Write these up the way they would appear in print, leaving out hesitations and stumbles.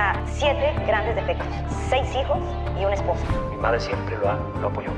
tenía 7 grandes defectos, 6 hijos y una esposa. Mi madre siempre lo apoyó.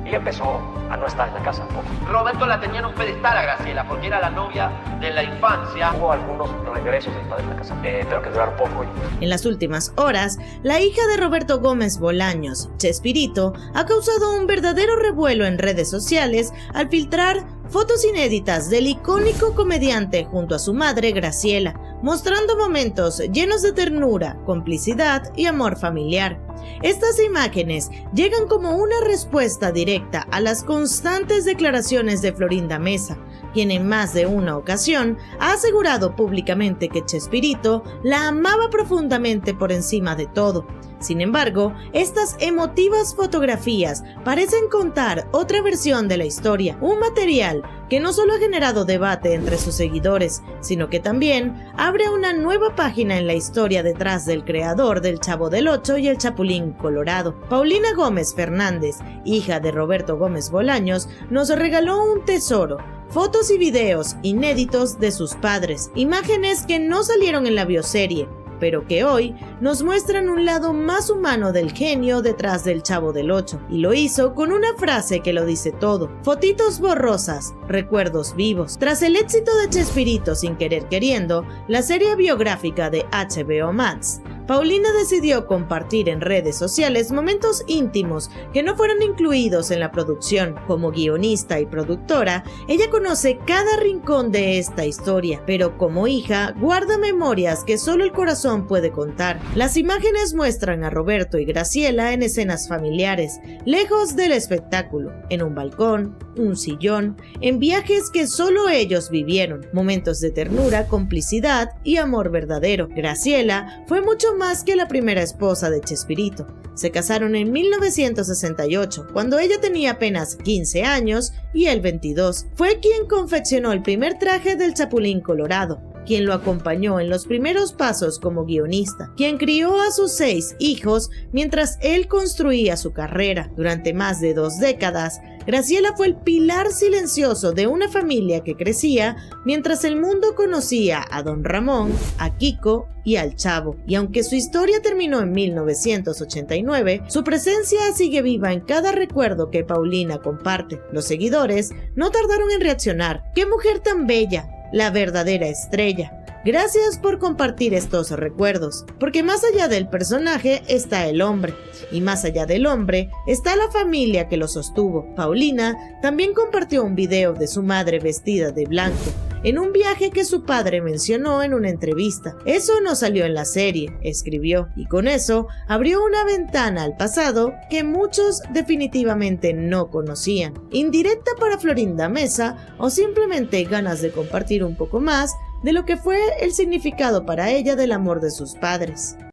Y empezó a no estar en la casa un poco. Roberto la tenía en un pedestal a Graciela porque era la novia de la infancia. Hubo algunos regresos de mi padre en la casa, pero que duraron poco. En las últimas horas, la hija de Roberto Gómez Bolaños, Chespirito, ha causado un verdadero revuelo en redes sociales al filtrar fotos inéditas del icónico comediante junto a su madre Graciela, mostrando momentos llenos de ternura, complicidad y amor familiar. Estas imágenes llegan como una respuesta directa a las constantes declaraciones de Florinda Meza, quien en más de una ocasión ha asegurado públicamente que Chespirito la amaba profundamente por encima de todo. Sin embargo, estas emotivas fotografías parecen contar otra versión de la historia, un material que no solo ha generado debate entre sus seguidores, sino que también abre una nueva página en la historia detrás del creador del Chavo del Ocho y el Chapulín Colorado. Paulina Gómez Fernández, hija de Roberto Gómez Bolaños, nos regaló un tesoro: fotos y videos inéditos de sus padres, imágenes que no salieron en la bioserie, pero que hoy nos muestran un lado más humano del genio detrás del Chavo del Ocho, y lo hizo con una frase que lo dice todo: fotitos borrosas, recuerdos vivos. Tras el éxito de Chespirito sin querer queriendo, la serie biográfica de HBO Max, Paulina decidió compartir en redes sociales momentos íntimos que no fueron incluidos en la producción. Como guionista y productora, ella conoce cada rincón de esta historia, pero como hija guarda memorias que solo el corazón puede contar. Las imágenes muestran a Roberto y Graciela en escenas familiares, lejos del espectáculo, en un balcón, un sillón, en viajes que solo ellos vivieron, momentos de ternura, complicidad y amor verdadero. Graciela fue mucho más que la primera esposa de Chespirito. Se casaron en 1968, cuando ella tenía apenas 15 años y él 22. Fue quien confeccionó el primer traje del Chapulín Colorado, quien lo acompañó en los primeros pasos como guionista, quien crió a sus 6 hijos mientras él construía su carrera. Durante más de 2 décadas, Graciela fue el pilar silencioso de una familia que crecía mientras el mundo conocía a Don Ramón, a Kiko y al Chavo. Y aunque su historia terminó en 1989, su presencia sigue viva en cada recuerdo que Paulina comparte. Los seguidores no tardaron en reaccionar. ¡Qué mujer tan bella! La verdadera estrella. Gracias por compartir estos recuerdos, porque más allá del personaje está el hombre, y más allá del hombre está la familia que lo sostuvo. Paulina también compartió un video de su madre vestida de blanco, en un viaje que su padre mencionó en una entrevista. Eso no salió en la serie, escribió, y con eso abrió una ventana al pasado que muchos definitivamente no conocían. Indirecta para Florinda Meza, o simplemente ganas de compartir un poco más de lo que fue el significado para ella del amor de sus padres.